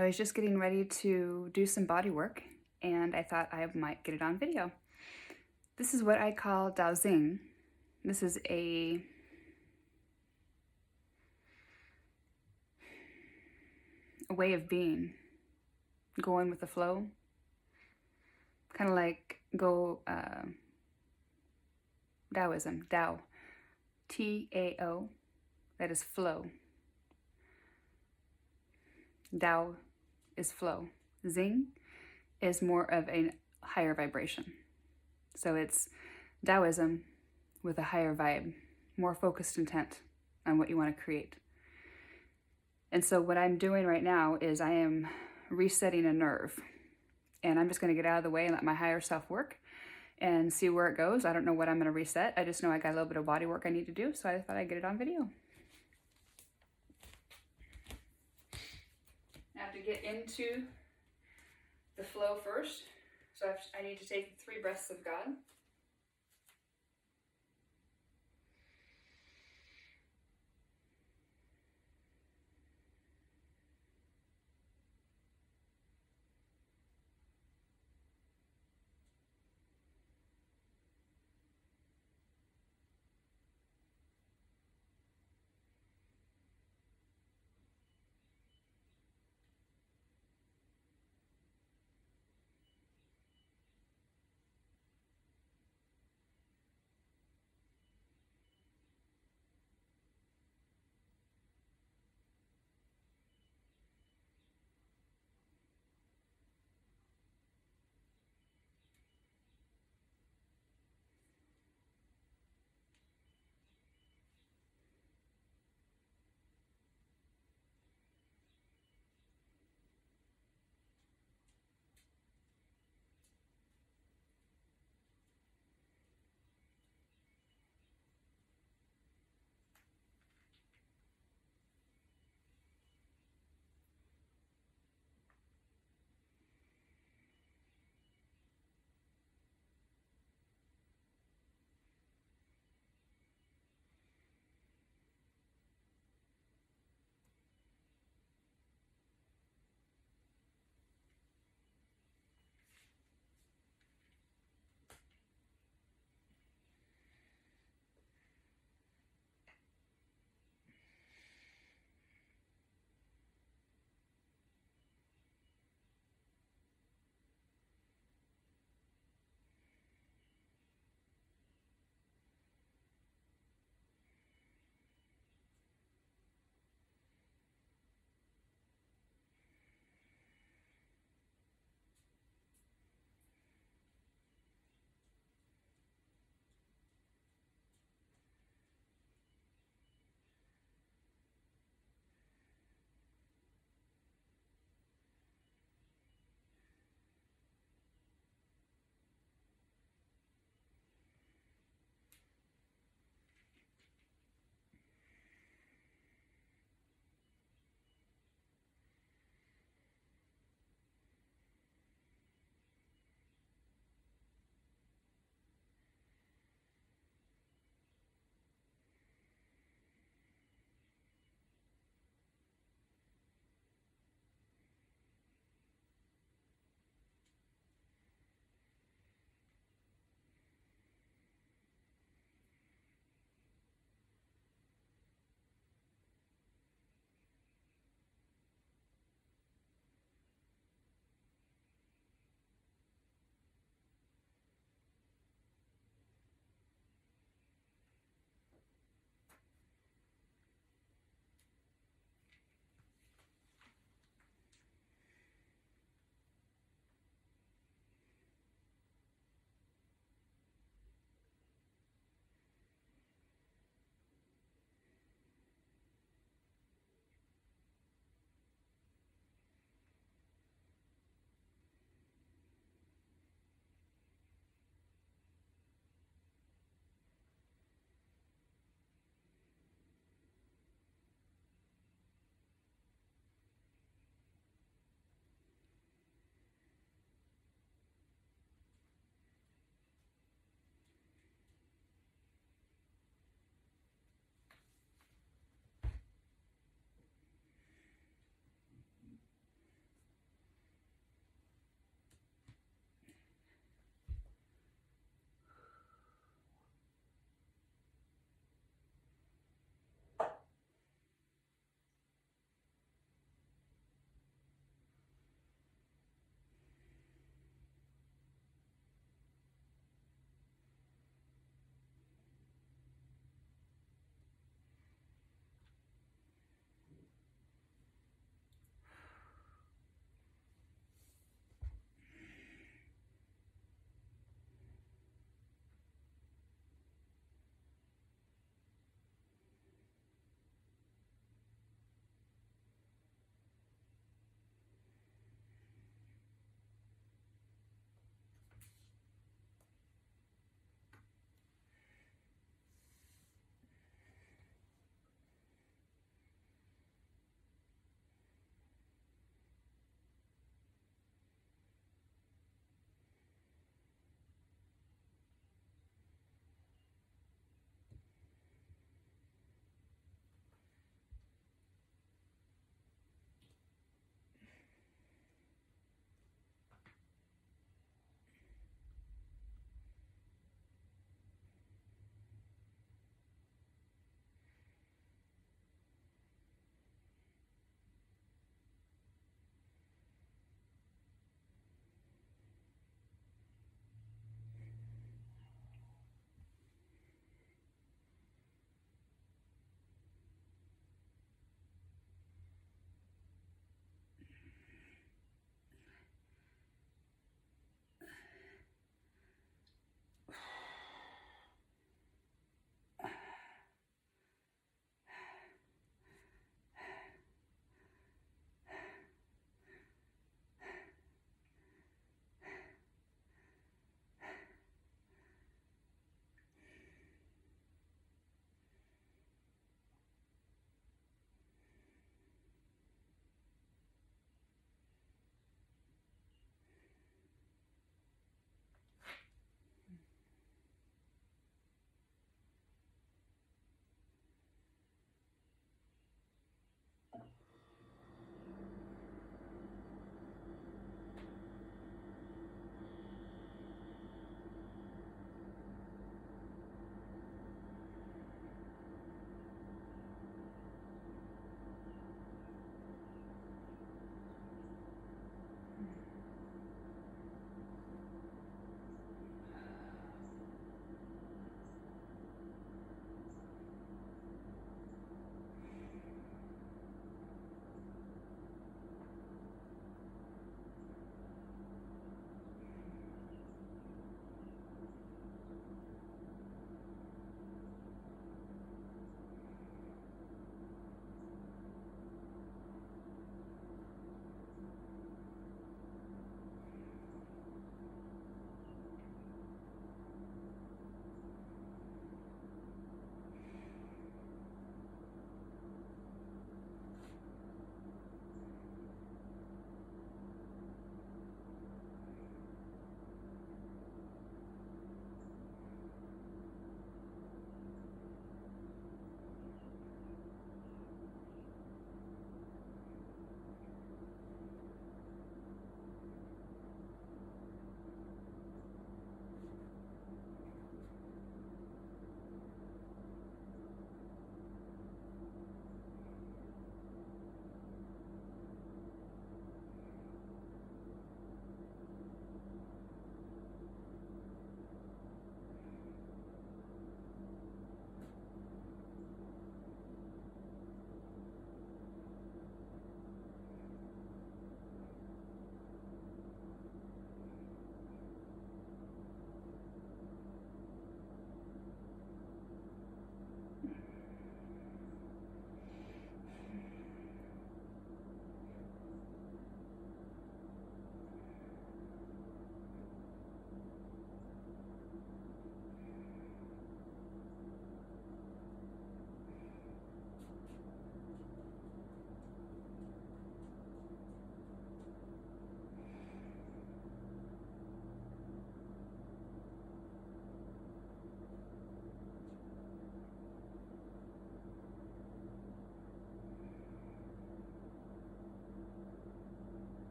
I was just getting ready to do some body work, and I thought I might get it on video. This is what I call Taozing. This is a way of being, going with the flow, kind of like Taoism, Tao, T-A-O, that is flow. Tao is flow. Zing is more of a higher vibration. So it's Taoism with a higher vibe, more focused intent on what you want to create. And so what I'm doing right now is I am resetting a nerve. And I'm just going to get out of the way and let my higher self work and see where it goes. I don't know what I'm going to reset. I just know I got a little bit of body work I need to do, so I thought I'd get it on video. I have to get into the flow first. So I need to take 3 breaths of God.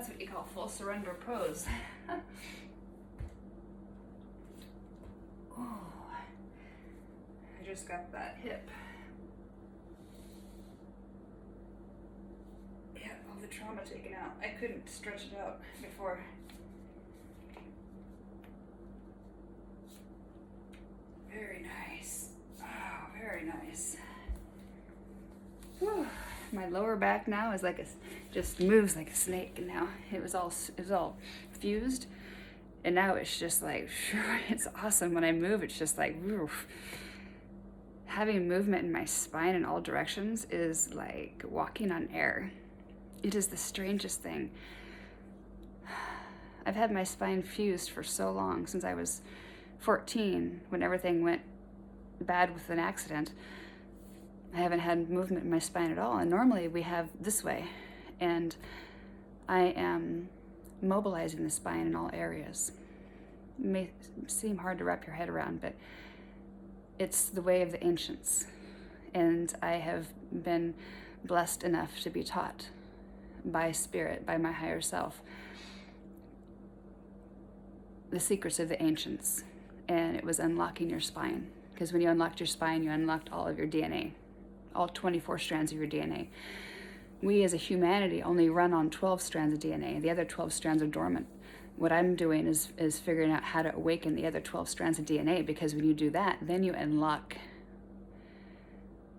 That's what you call full surrender pose. Oh, I just got that hip. Yeah, all the trauma taken out. I couldn't stretch it out before. Very nice. Oh, very nice. Whew. My lower back now is like just moves like a snake now. It was all fused, and now it's just like, it's awesome. When I move, it's just like, oof. Having movement in my spine in all directions is like walking on air. It is the strangest thing. I've had my spine fused for so long, since I was 14, when everything went bad with an accident. I haven't had movement in my spine at all, and normally we have this way, and I am mobilizing the spine in all areas. It may seem hard to wrap your head around, but it's the way of the ancients, and I have been blessed enough to be taught by spirit, by my higher self, the secrets of the ancients, and it was unlocking your spine, because when you unlocked your spine, you unlocked all of your DNA. All 24 strands of your DNA. We as a humanity only run on 12 strands of DNA. The other 12 strands are dormant. What I'm doing is figuring out how to awaken the other 12 strands of DNA, because when you do that, then you unlock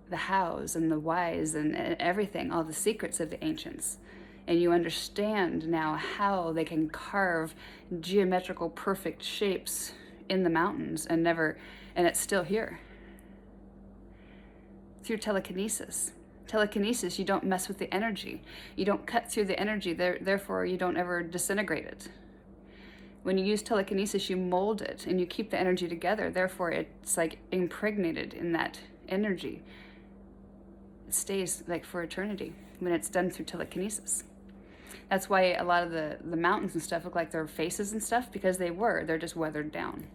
the hows and the whys and everything, all the secrets of the ancients. And you understand now how they can carve geometrical perfect shapes in the mountains and it's still here. Through telekinesis. Telekinesis, you don't mess with the energy. You don't cut through the energy, therefore you don't ever disintegrate it. When you use telekinesis, you mold it and you keep the energy together, therefore it's like impregnated in that energy. It stays like for eternity when it's done through telekinesis. That's why a lot of the mountains and stuff look like their faces and stuff, because they're just weathered down.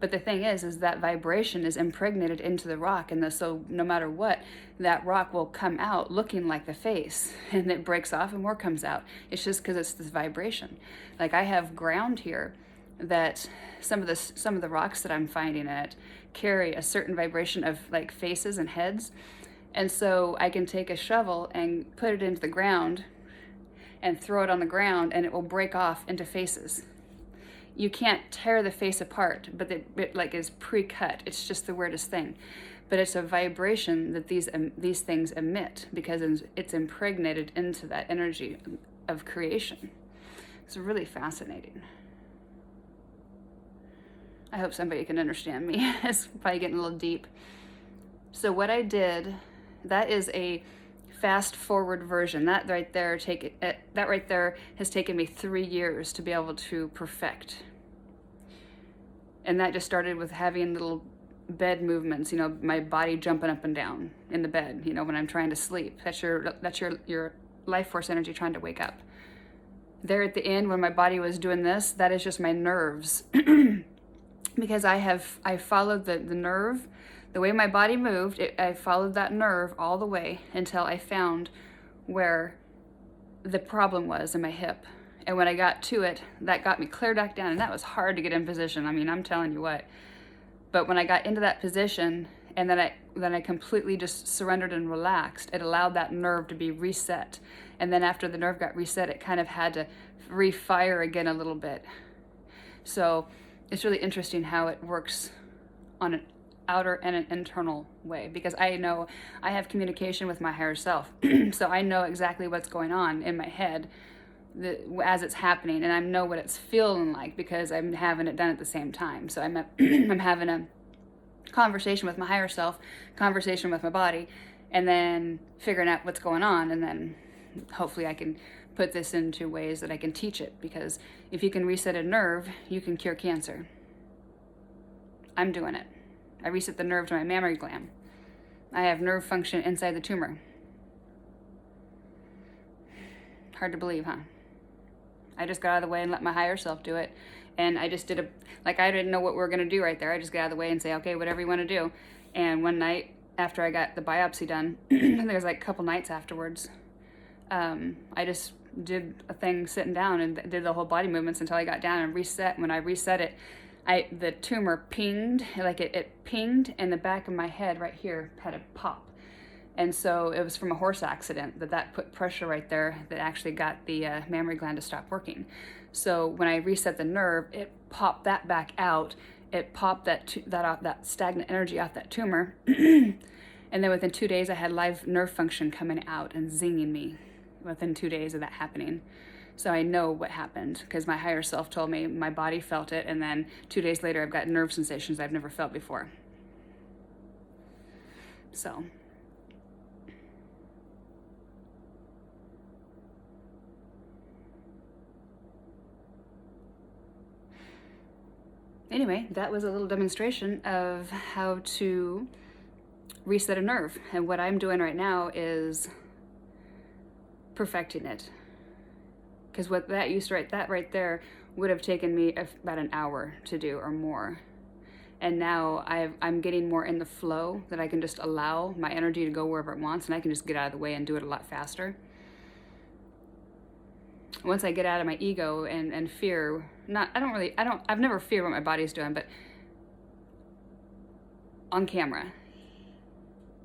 But the thing is that vibration is impregnated into the rock, and so no matter what, that rock will come out looking like the face, and it breaks off and more comes out. It's just because it's this vibration. Like I have ground here that some of the rocks that I'm finding in it carry a certain vibration of like faces and heads, and so I can take a shovel and put it into the ground and throw it on the ground, and it will break off into faces. You can't tear the face apart, but it like is pre-cut. It's just the weirdest thing. But it's a vibration that these things emit, because it's impregnated into that energy of creation. It's really fascinating. I hope somebody can understand me. It's probably getting a little deep. So what I did, that is a fast forward version. That right there has taken me 3 years to be able to perfect. And that just started with having little bed movements, my body jumping up and down in the bed, when I'm trying to sleep. That's your life force energy trying to wake up. There at the end, when my body was doing this, that is just my nerves. Because I followed the nerve. The way my body moved, I followed that nerve all the way until I found where the problem was in my hip. And when I got to it, that got me clear back down, and that was hard to get in position. I mean, I'm telling you what. But when I got into that position, and then I completely just surrendered and relaxed, it allowed that nerve to be reset. And then after the nerve got reset, it kind of had to refire again a little bit. So it's really interesting how it works on an outer and an internal way, because I know I have communication with my higher self. So I know exactly what's going on in my head as it's happening, and I know what it's feeling like because I'm having it done at the same time. So I'm having a conversation with my higher self, conversation with my body, and then figuring out what's going on, and then hopefully I can put this into ways that I can teach it, because if you can reset a nerve, you can cure cancer. I'm doing it. I reset the nerve to my mammary gland. I have nerve function inside the tumor. Hard to believe, huh? I just got out of the way and let my higher self do it. And I just did I didn't know what we were going to do right there. I just got out of the way and say, okay, whatever you want to do. And one night after I got the biopsy done, there was like a couple nights afterwards, I just did a thing sitting down and did the whole body movements until I got down and reset. When I reset it, the tumor pinged, like it pinged, and the back of my head right here had a pop. And so it was from a horse accident that put pressure right there that actually got the mammary gland to stop working. So when I reset the nerve, it popped that back out. It popped that stagnant energy off that tumor. And then within 2 days, I had live nerve function coming out and zinging me within 2 days of that happening. So I know what happened because my higher self told me, my body felt it, and then 2 days later, I've got nerve sensations I've never felt before. So. Anyway, that was a little demonstration of how to reset a nerve. And what I'm doing right now is perfecting it. Because what that right there would have taken me about an hour to do or more. And now I'm getting more in the flow that I can just allow my energy to go wherever it wants, and I can just get out of the way and do it a lot faster. Once I get out of my ego and fear, I've never feared what my body's doing, but on camera,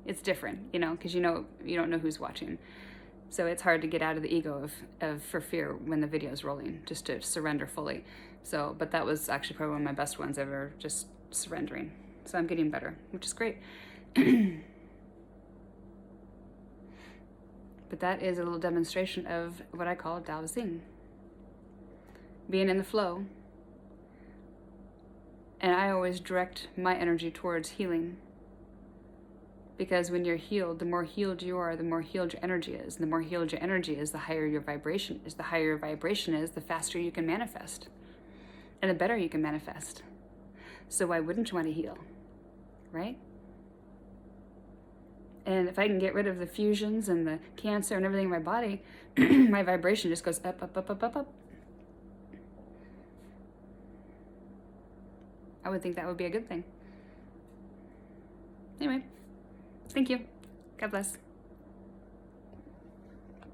it's different, because you don't know who's watching. So it's hard to get out of the ego for fear when the video's rolling, just to surrender fully. So, but that was actually probably one of my best ones ever, just surrendering. So I'm getting better, which is great. But that is a little demonstration of what I call Taozing. Being in the flow. And I always direct my energy towards healing. Because when you're healed, the more healed you are, the more healed your energy is. And the more healed your energy is, the higher your vibration is. The higher your vibration is, the faster you can manifest. And the better you can manifest. So why wouldn't you want to heal? Right? And if I can get rid of the fusions and the cancer and everything in my body, my vibration just goes up, up, up, up, up, up. I would think that would be a good thing. Anyway, thank you. God bless.